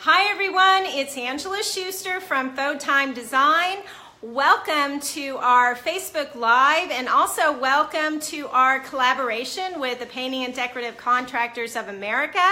Hi everyone, it's Angela Schuster from Faux Design. Welcome to our Facebook Live and also welcome to our collaboration with the Painting and Decorative Contractors of America.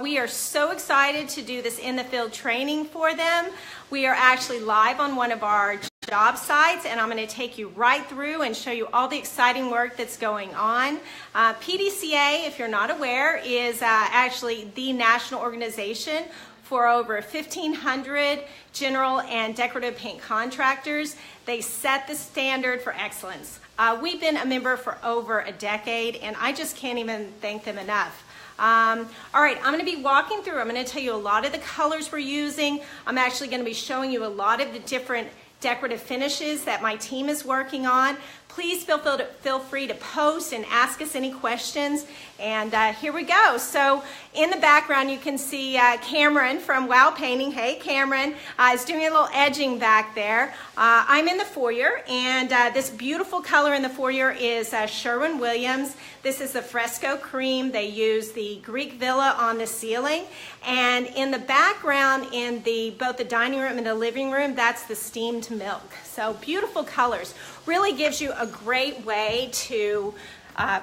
We are so excited to do this in the field training for them. We are actually live on one of our job sites and I'm going to take you right through and show you all the exciting work that's going on. PDCA, if you're not aware, is actually the national organization for over 1,500 general and decorative paint contractors. They set the standard for excellence. We've been a member for over a decade and I just can't even thank them enough. All right, I'm going to be walking through. I'm going to tell you a lot of the colors we're using. I'm actually going to be showing you a lot of the different decorative finishes that my team is working on. Please feel free to post and ask us any questions. And here we go. So in the background, you can see Cameron from Wow Painting. Hey, Cameron is doing a little edging back there. I'm in the foyer, and this beautiful color in the foyer is Sherwin-Williams. This is the fresco cream. They use the Greek villa on the ceiling. And in the background, in both the dining room and the living room, that's the steamed milk. So beautiful colors. Really gives you a great way to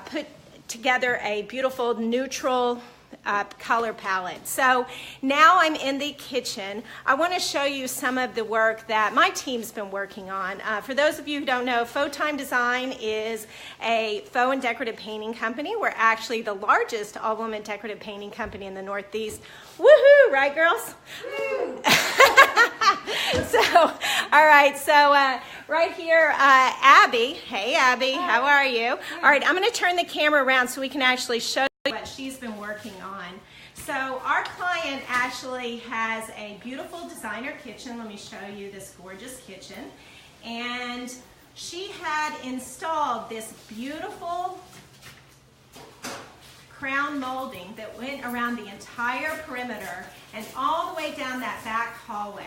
put together a beautiful neutral color palette. So now I'm in the kitchen. I want to show you some of the work that my team's been working on. For those of you who don't know, Faux Design is a faux and decorative painting company. We're actually the largest all-woman decorative painting company in the Northeast. Woohoo, right girls? All right, so right here, Abby. Hey Abby, how are you? All right, I'm going to turn the camera around so we can actually show you what she's been working on. So our client actually has a beautiful designer kitchen. Let me show you this gorgeous kitchen. And she had installed this beautiful crown molding that went around the entire perimeter and all the way down that back hallway.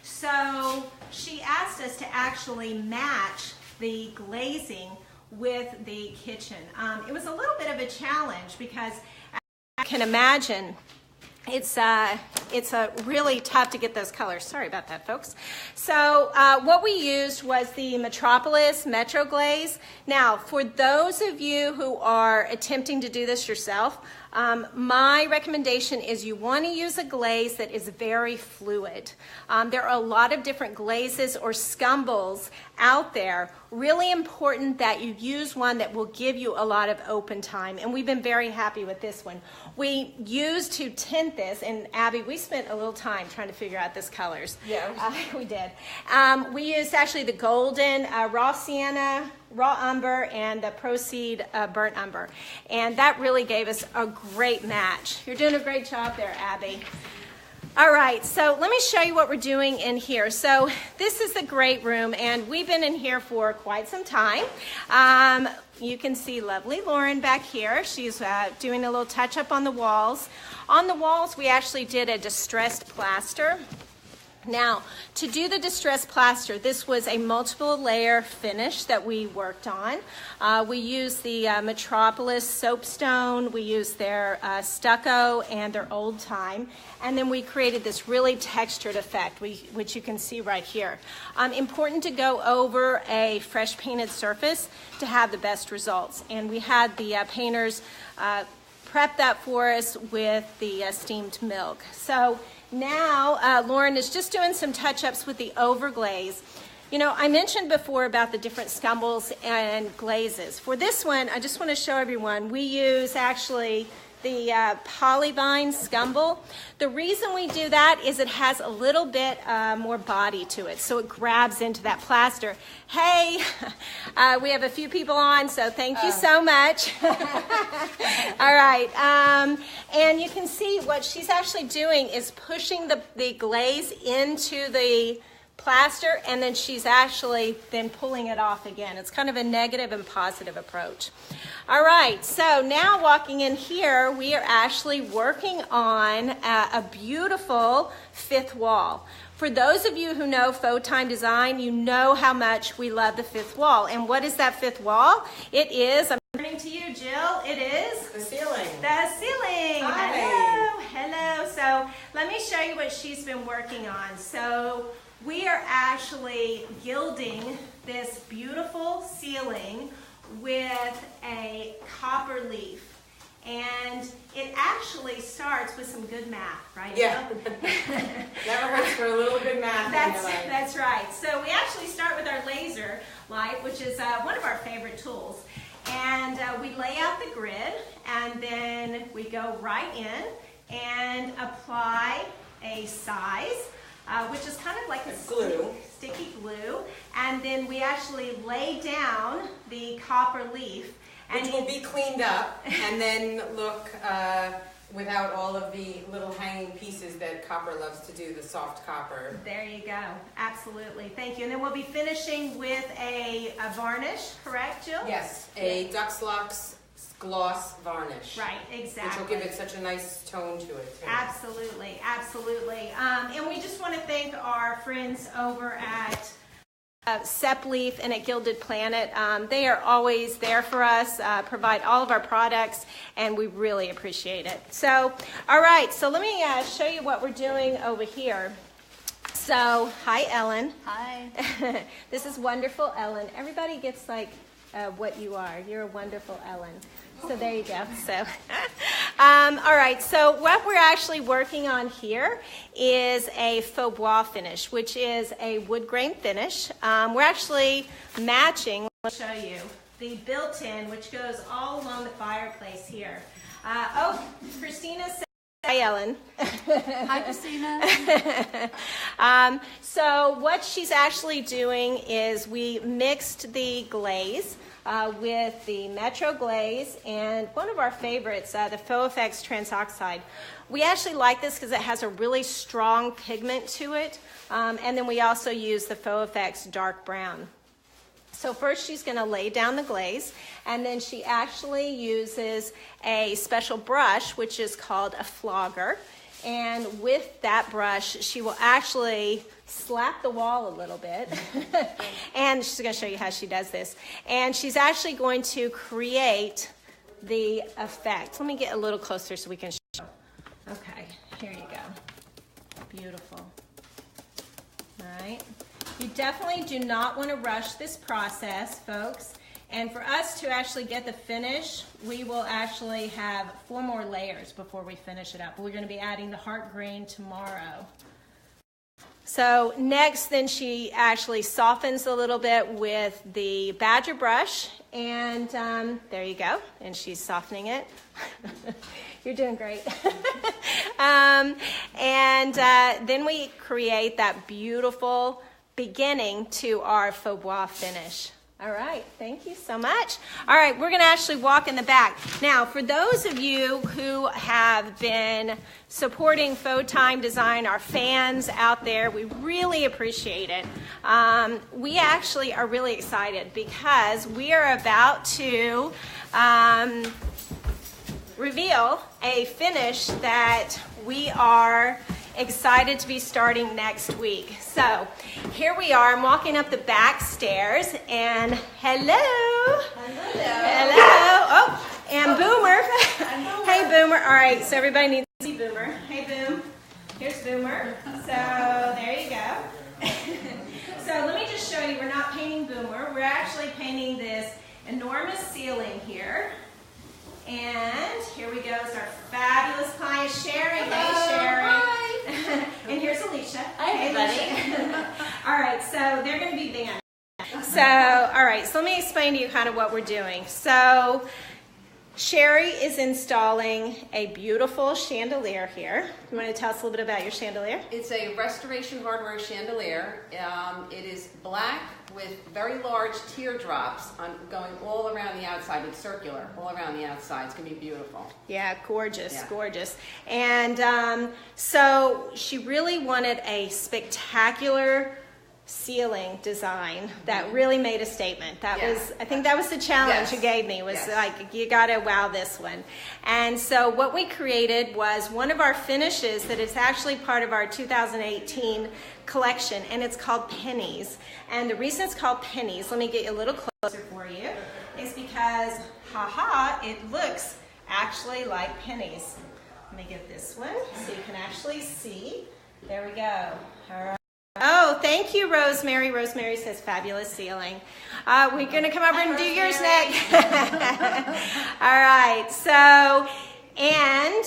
So she asked us to actually match the glazing with the kitchen. It was a little bit of a challenge because, as you can imagine, it's really tough to get those colors. Sorry about that, folks. So what we used was the Metropolis Metro Glaze. Now, for those of you who are attempting to do this yourself, my recommendation is you want to use a glaze that is very fluid. There are a lot of different glazes or scumbles out there. Really important that you use one that will give you a lot of open time, and we've been very happy with this one. We used to tint this, and Abby, we spent a little time trying to figure out this colors. Yeah, we did. We used actually the golden raw sienna, raw umber, and the Proceed burnt umber, and that really gave us a great match. You're doing a great job there, Abby. All right, so let me show you what we're doing in here. So this is the great room, and we've been in here for quite some time. You can see lovely Lauren back here. She's doing a little touch-up on the walls. On the walls, we actually did a distressed plaster. Now, to do the distressed plaster, this was a multiple layer finish that we worked on. We used the Metropolis soapstone, we used their stucco and their old time, and then we created this really textured effect, which you can see right here. Important to go over a fresh painted surface to have the best results, and we had the painters prep that for us with the steamed milk. So now, Lauren is just doing some touch-ups with the overglaze. You know, I mentioned before about the different scumbles and glazes. For this one, I just want to show everyone, we use actually the Polyvine scumble. The reason we do that is it has a little bit more body to it, so it grabs into that plaster. Hey, we have a few people on, so thank you so much. All right, and you can see what she's actually doing is pushing the glaze into the plaster, and then she's actually then pulling it off again. It's kind of a negative and positive approach. All right, so now walking in here, we are actually working on a beautiful fifth wall. For those of you who know Faux Design, you know how much we love the fifth wall. And what is that fifth wall? It is, I'm turning to you, Jill, it is? The ceiling. The ceiling. Hi. Hello, hello. So let me show you what she's been working on. So we are actually gilding this beautiful ceiling with a copper leaf. And it actually starts with some good math, right? Yeah. Never hurts for a little good math. That's right. So we actually start with our laser light, which is one of our favorite tools. And we lay out the grid, and then we go right in and apply a size, which is kind of like a sticky glue. And then we actually lay down the copper leaf. Which will be cleaned up and then look without all of the little hanging pieces that copper loves to do, the soft copper. There you go. Absolutely. Thank you. And then we'll be finishing with a varnish, correct, Jill? Yes, a Dux Lux gloss varnish. Right, exactly. Which will give it such a nice tone to it, too. Absolutely, absolutely. And we just want to thank our friends over at SEP Leaf and at Gilded Planet. They are always there for us, provide all of our products, and we really appreciate it. So, all right, so let me show you what we're doing over here. So, hi, Ellen. Hi. This is wonderful, Ellen. Everybody gets like what you are. You're a wonderful Ellen. So there you go. So, all right. So what we're actually working on here is a faux bois finish, which is a wood grain finish. We're actually matching. Let me show you the built-in, which goes all along the fireplace here. Oh, Christina said, hi, Ellen. Hi, Christina. So what she's actually doing is we mixed the glaze with the Metro Glaze and one of our favorites, the Faux Effects Transoxide. We actually like this because it has a really strong pigment to it, and then we also use the Faux Effects Dark Brown. So first she's going to lay down the glaze, and then she actually uses a special brush, which is called a flogger. And with that brush, she will actually slap the wall a little bit. And she's going to show you how she does this. And she's actually going to create the effect. Let me get a little closer so we can show. Okay, here you go. Beautiful. All right. You definitely do not want to rush this process, folks. And for us to actually get the finish, we will actually have 4 more layers before we finish it up. We're going to be adding the heart green tomorrow. So next, then she actually softens a little bit with the Badger brush. And there you go. And she's softening it. You're doing great. Then we create that beautiful beginning to our faux bois finish. All right, thank you so much. All right, we're going to actually walk in the back. Now, for those of you who have been supporting Faux Time Design, our fans out there, we really appreciate it. We actually are really excited because we are about to reveal a finish that we are excited to be starting next week. So here we are. I'm walking up the back stairs, and hello. Oh, and Boomer. Hey, Boomer. All right, so everybody needs to see Boomer. Hey, Boom. Here's Boomer. So there you go. So let me just show you. We're not painting Boomer. We're actually painting this enormous ceiling here. And here we go. It's our fabulous client, Sherry. Hey, Sherry. Hi. And here's Alicia. Hi, everybody. All right, so they're going to be banned. So, all right, so let me explain to you kind of what we're doing. So, Sherry is installing a beautiful chandelier here. You want to tell us a little bit about your chandelier? It's a restoration hardware chandelier. It is black with very large teardrops going all around the outside. It's circular, all around the outside. It's going to be beautiful. Yeah, gorgeous, yeah. Gorgeous. And so she really wanted a spectacular ceiling design that really made a statement. That was, I think that was the challenge you gave me, was like, you gotta wow this one. And so what we created was one of our finishes that is actually part of our 2018 collection, and it's called Pennies. And the reason it's called Pennies, let me get you a little closer for you, is because, haha, it looks actually like pennies. Let me get this one so you can actually see. There we go. All right. Oh, thank you, Rosemary. Rosemary says fabulous ceiling. We're going to come over and do yours next. All right. So, and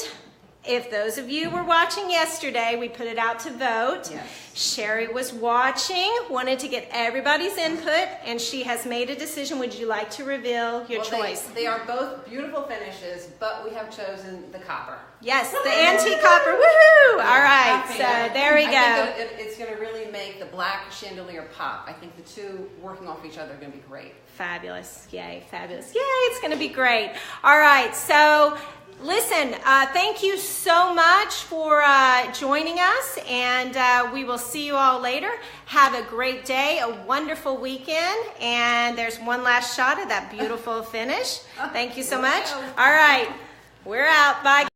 if those of you were watching yesterday, we put it out to vote. Yes. Sherry was watching, wanted to get everybody's input, and she has made a decision. Would you like to reveal your choice? They are both beautiful finishes, but we have chosen the copper. Yes, the antique copper. Woohoo! All right, so there we go. I think it's going to really make the black chandelier pop. I think the two working off each other are going to be great. Fabulous. Yay, fabulous. Yay, it's going to be great. All right, so listen, thank you so much for joining us, and we will see you all later. Have a great day, a wonderful weekend, and there's one last shot of that beautiful finish. Thank you so much. All right, we're out. Bye.